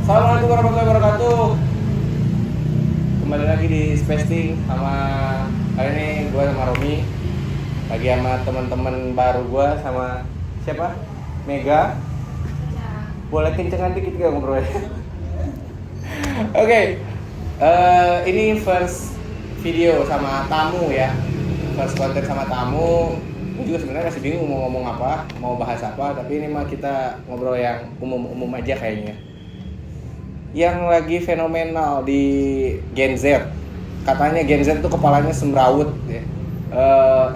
Assalamualaikum warahmatullahi wabarakatuh. Kembali lagi di Spacing sama kali ini gue sama Romi lagi sama teman-teman baru gue sama siapa? Mega. Boleh kencengan dikit gak ngobrolnya? Oke. Ini first video sama tamu ya. First konten sama tamu. Gue juga sebenarnya masih bingung mau ngomong apa, mau bahas apa, tapi ini mah kita ngobrol yang umum-umum aja kayaknya. Yang lagi fenomenal di Gen Z, katanya Gen Z tuh kepalanya semrawut ya.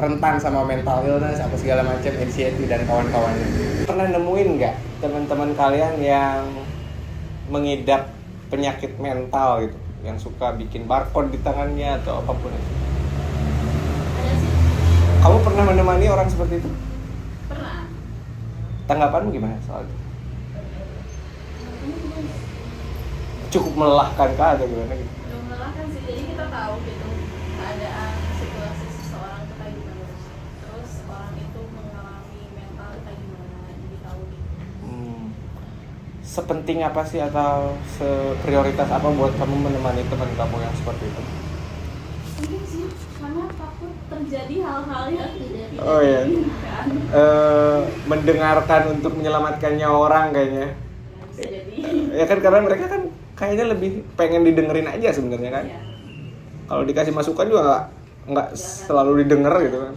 Rentan sama mental illness apa segala macam, anxiety dan kawan-kawannya. Pernah nemuin nggak teman-teman kalian yang mengidap penyakit mental gitu, yang suka bikin barcode di tangannya atau apapun itu? Kamu pernah menemani orang seperti itu? Pernah. Tanggapanmu gimana soal itu? Cukup melelahkan kah atau gimana gitu? Belum melelahkan sih, jadi kita tahu gitu keadaan situasi seseorang itu kayak gimana. Terus orang itu mengalami mental kayak gimana, jadi tahu gitu. Sepenting apa sih atau seprioritas apa buat kamu menemani teman kamu yang seperti itu? Mungkin sih, karena takut terjadi hal-hal yang tidak Oh iya. diinginkan. Mendengarkan untuk menyelamatkan nyawa orang kayaknya. Bisa jadi. Ya kan karena mereka kan kayaknya lebih pengen didengerin aja sebenarnya kan. Iya. Kalau dikasih masukan juga nggak selalu didengar gitu kan.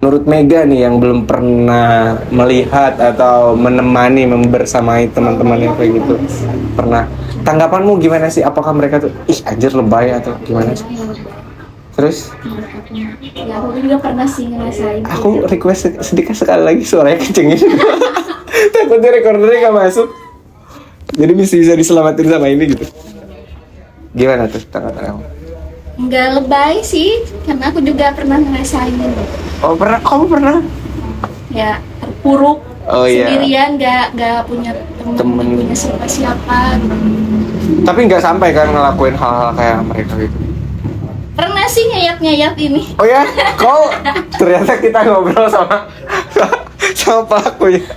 Menurut Mega nih yang belum pernah melihat atau menemani membersamai teman-teman yang kayak gitu, pernah. Tanggapanmu gimana sih? Apakah mereka tuh ih anjir lebay atau gimana sih? Terus? Ya aku juga pernah sih ngerasain. Aku request sedikit sekali lagi suaranya kencengin. Takutnya recordernya nggak masuk. Jadi bisa diselamatin sama ini gitu. Gimana tuh tanggapan kamu? Nggak lebay sih, karena aku juga pernah ngerasain. Oh pernah? Kamu pernah? Ya terpuruk. Oh iya. Sendirian, nggak punya temen, punya siapa-siapa gitu. Tapi nggak sampai kan ngelakuin hal-hal kayak mereka gitu. Pernah sih nyayat ini. Oh ya? Kau ternyata kita ngobrol sama pelakunya.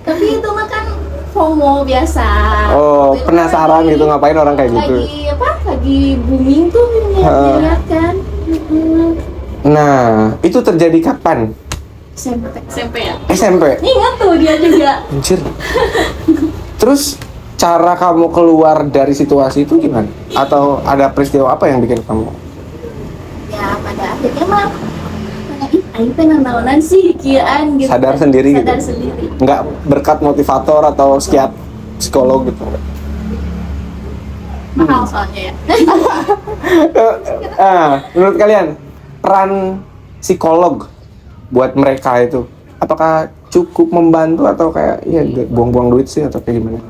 Tapi itu mah kan FOMO biasa. Oh, Itu penasaran lagi- gitu ngapain orang kayak gitu. Lagi booming tuh lihat kan. Nah, itu terjadi kapan? SMP ya. SMP. Ingat tuh dia juga. Anjir. Terus cara kamu keluar dari situasi itu gimana? Atau ada peristiwa apa yang bikin kamu? Ya pada akhirnya mah aing pengen naonan sih kian gitu. Sadar sendiri gitu? Sadar sendiri. Nggak berkat motivator atau psikolog gitu? Mahal soalnya ya. Menurut kalian peran psikolog buat mereka itu apakah cukup membantu atau kayak ya buang-buang duit sih atau kayak gimana?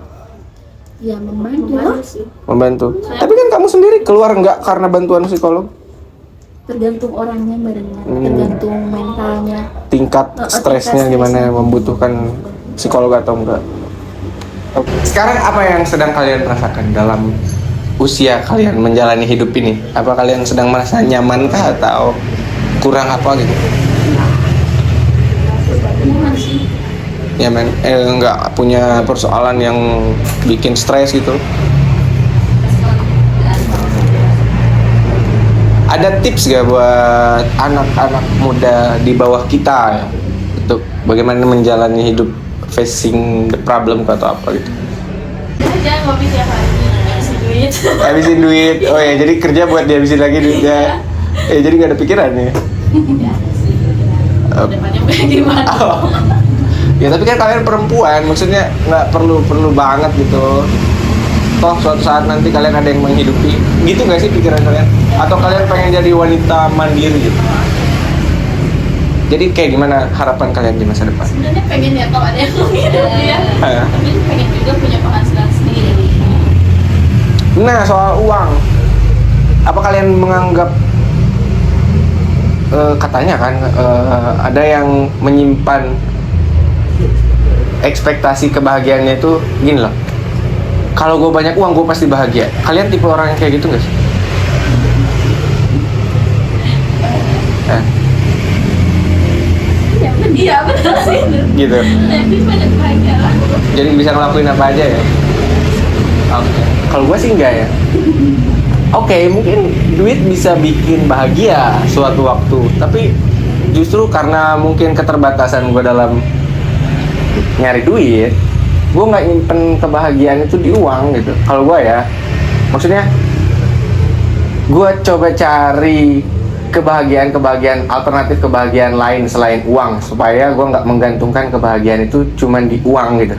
Ya membantu sih. Membantu. Tapi kan kamu sendiri keluar nggak karena bantuan psikolog? Tergantung orangnya badannya, tergantung mentalnya. Tingkat stresnya gimana membutuhkan psikolog atau enggak? Sekarang apa yang sedang kalian rasakan dalam usia kalian menjalani hidup ini? Apa kalian sedang merasa nyaman kah atau kurang apa gitu? Gimana sih? Nyaman? Enggak punya persoalan yang bikin stres gitu? Ada tips gak buat anak-anak muda di bawah kita ya, untuk bagaimana menjalani hidup facing the problem atau apa gitu? Aja ngopi tiap hari, habisin duit. Habisin duit, oh ya jadi kerja buat dihabisin lagi duitnya. Jadi nggak ada pikiran ya? Ya sih, depannya gimana? Oh. Ya tapi kan kalian perempuan, maksudnya nggak perlu banget gitu. Toh suatu saat nanti kalian ada yang menghidupi, gitu nggak sih pikiran kalian? Atau kalian pengen jadi wanita mandiri gitu? Jadi kayak gimana harapan kalian di masa depan? Sebenarnya pengen ya kalau ada yang menghidupi ya. Tapi pengen juga punya penghasilan sendiri. Nah soal uang, apa kalian menganggap katanya kan ada yang menyimpan ekspektasi kebahagiaannya itu gini loh. Kalau gue banyak uang gue pasti bahagia. Kalian tipe orang yang kayak gitu nggak sih? Iya betul sih. Gitu. Tapi banyak bahagia. Jadi bisa ngelakuin apa aja ya? Kalau gue sih enggak ya. Oke, mungkin duit bisa bikin bahagia suatu waktu, tapi justru karena mungkin keterbatasan gue dalam nyari duit, gue nggak nyimpen kebahagiaan itu di uang gitu. Kalau gue ya, maksudnya gue coba cari kebahagiaan alternatif, kebahagiaan lain selain uang, supaya gue nggak menggantungkan kebahagiaan itu cuman di uang gitu.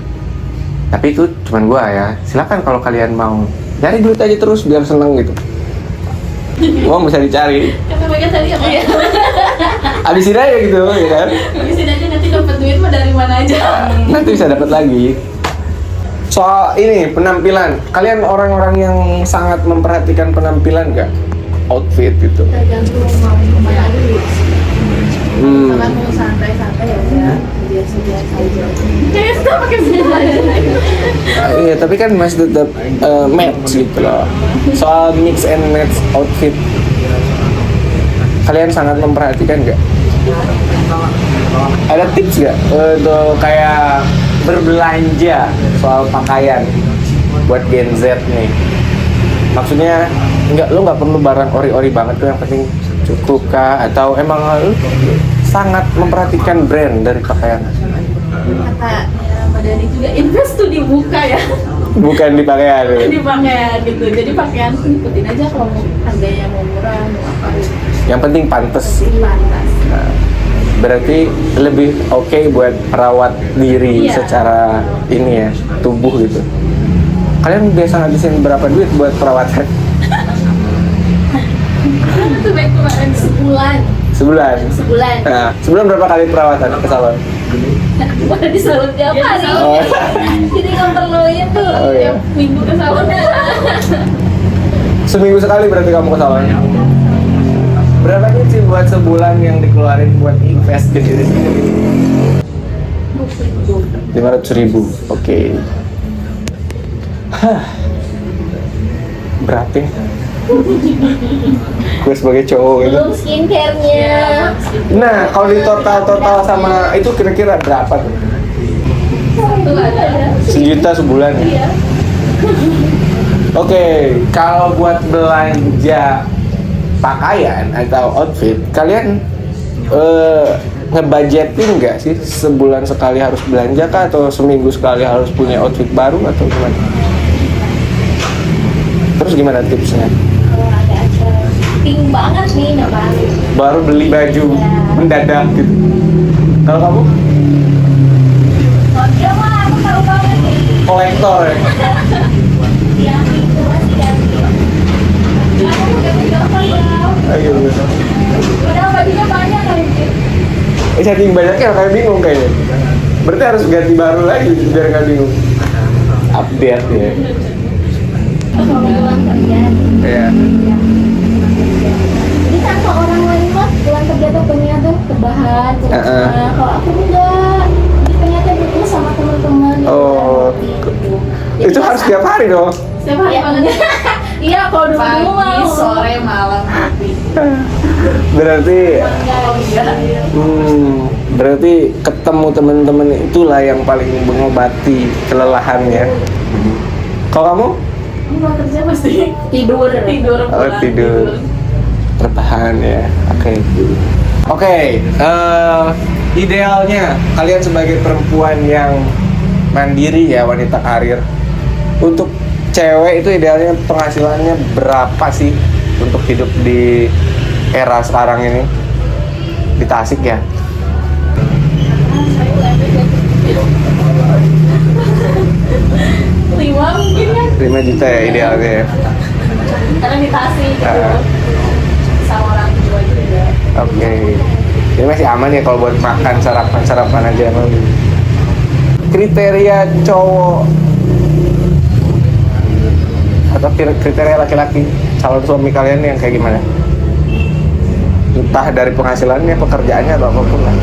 Tapi itu cuman gue ya, silakan kalau kalian mau cari duit aja terus biar seneng gitu. Uang bisa dicari. Kata bagian tadi apa ya? Habisin aja gitu ya kan. Habisin aja, nanti dapat duit mah dari mana aja. Nanti bisa dapat lagi. Soal ini penampilan, kalian orang-orang yang sangat memperhatikan penampilan nggak? Outfit gitu. Tergantung mau kemana dulu. Kalau mau santai-santai ya udah biasa-biasa aja. Kayak kita pakai baju. Iya, tapi kan masih tetap match gitu loh. Soal mix and match outfit, kalian sangat memperhatikan nggak? Ada tips nggak untuk kayak berbelanja soal pakaian buat Gen Z nih? Maksudnya lo nggak perlu barang ori-ori banget tuh, yang penting cukup kah? Atau emang lo sangat memperhatikan brand dari pakaian? Kata Mbak Dani juga, invest tuh dibuka ya. Bukan di pakaian. Di pakaian gitu. Jadi pakaian tuh ikutin aja, kalau mau harganya mau murah mau apa gitu. Yang penting pantes. Pantas. Nah, berarti lebih oke buat merawat diri Iya. secara ini ya, tubuh gitu. Kalian biasa ngabisin berapa duit buat perawatan? Itu baik kemarin sebulan. Sebulan? Nah, sebulan berapa kali perawatan ke salon? Udah di salon tiap hari. Oh. Jadi nggak perlu itu. Oh, iya. Tiap minggu ke salon. Seminggu sekali berarti kamu ke salon? Berapa duit sih buat sebulan yang dikeluarin buat invest ke diri sendiri? 500.000, oke. Berat ya? Gue sebagai cowok gitu. Belum skincare-nya. Nah, kalau di total sama itu kira-kira berapa tuh? Itu ada. 1 juta sebulan ya? Iya. Oke, kalau buat belanja pakaian atau outfit, kalian ngebudgetin nggak sih sebulan sekali harus belanja kah, atau seminggu sekali harus punya outfit baru, atau gimana? Terus gimana tipsnya? Kalau ada acara penting banget nih, nggak Baru beli baju mendadak gitu. Kalau kamu? Udah mah, aku tahu banget nih. Kolektor ya? Yang itu masih ganti. Aku udah punya apa ya? Ayo. Udah bajunya banyak kali gitu. Saking banyaknya kayak bingung kayaknya. Berarti harus ganti baru lagi biar nggak bingung. Update ya. Kalau pulang kerja nih. Iya. Jadi kan kalau orang lain mah pulang kerja tuh punya tuh kebahan, nah, kalau aku enggak. Jadi ternyata butuh sama teman-teman. Oh. Gitu. Itu harus tiap hari dong. Setiap hari banget. Iya, kalau dulu Pagi, sore, malam, kopi. Berarti Iya. berarti ketemu teman-teman itulah yang paling mengobati kelelahan ya. Kalau kamu? Aku pulang kerja pasti tidur Oh, pulang, tidur. Tertahan ya. Oke, idealnya kalian sebagai perempuan yang mandiri ya, wanita karir, untuk cewek itu idealnya penghasilannya berapa sih untuk hidup di era sekarang ini di Tasik ya? Lima mungkin ya, 5 juta ya idealnya ya. karena di Tasik gitu. Ah. Sama orang tua juga. Oke. Ini masih aman ya kalau buat makan sarapan aja emang. Kriteria cowok atau kriteria laki-laki calon suami kalian yang kayak gimana? Entah dari penghasilannya, pekerjaannya, atau apapun lah.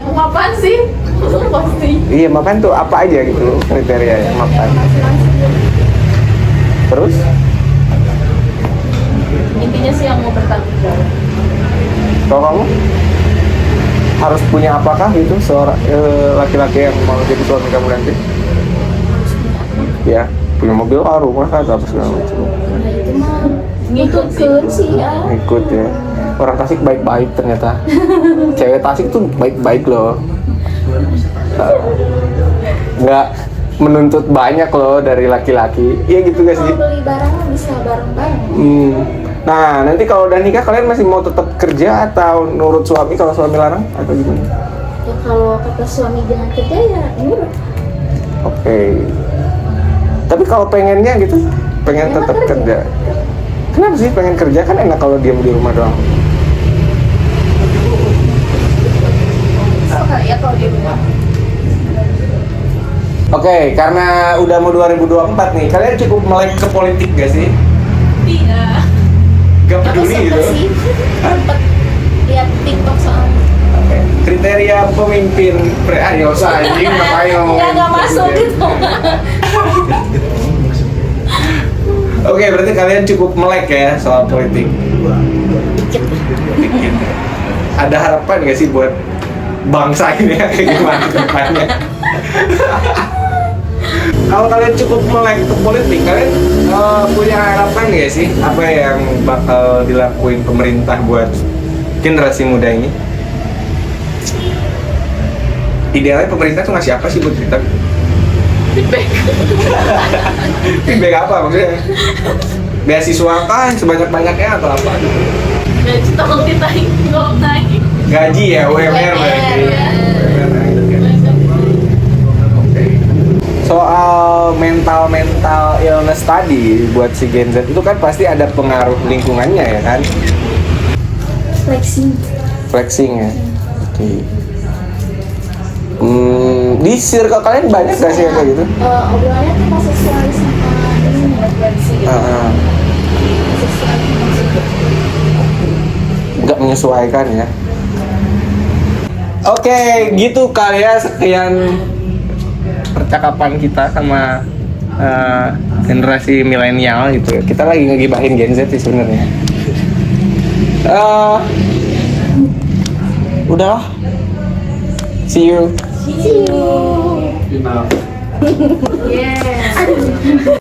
Mau apaan sih? Pasti. Iya, makan tuh apa aja gitu loh kriterianya makan. Terus? Intinya sih yang mau bertanggung jawab. Kalau kamu harus punya apakah gitu seorang laki-laki yang mau jadi suami kamu nanti? Ya, punya mobil kah, rumah kah, atau apa segala macam. Nah itu mah ngikutkeun sih ya. Ikut ya. Orang Tasik baik-baik ternyata. Cewek Tasik tuh baik-baik loh. Nggak menuntut banyak loh dari laki-laki. Iya gitu gak sih? Kalau beli barang mah bisa bareng-bareng. Nah, nanti kalau udah nikah kalian masih mau tetap kerja atau nurut suami kalau suami larang atau gimana? Ya kalau kata suami jangan kerja ya nurut. Oke. Tapi kalau pengennya gitu, pengen tetap kerja. Kenapa sih pengen kerja? Kan enak kalau diam di rumah doang. Bisa kali ya kalau di rumah. Oke, karena udah mau 2024 nih, kalian cukup melek ke politik gak sih? Tidak. Gak Aku peduli suka gitu? sih. Sempet lihat TikTok soalnya. Oke. Kriteria pemimpin ya usah anjing ngapain ngomongin Ya nggak masuk gitu. Oke, berarti kalian cukup melek ya soal politik. Dikit. Dikit. Ada harapan gak sih buat bangsa ini ya, kayak gimana ke depannya? Kalau kalian cukup melek ke politik, kalian punya harapan gak sih apa yang bakal dilakuin pemerintah buat generasi muda ini? Idealnya pemerintah tuh ngasih apa sih buat kita? Feedback. Feedback apa maksudnya? Beasiswa kah sebanyak-banyaknya atau apa? Gaji tolong ditaik, tolong naik. Gaji ya, UMR berarti. ya. UMR naik, oke. Oke. Soal mental illness tadi buat si Gen Z itu kan pasti ada pengaruh lingkungannya ya kan? Flexing ya. Oke. Di circle kalian banyak gak sih yang kayak gitu? Obrolannya tuh pas sesuai sama ini frekuensi gitu. Sesuai maksudnya. Nggak menyesuaikan ya. Oke, gitu kali ya sekian percakapan kita sama generasi milenial gitu. Kita lagi ngegibahin Gen Z sih sebenarnya. Udahlah. See you. See you. Yes.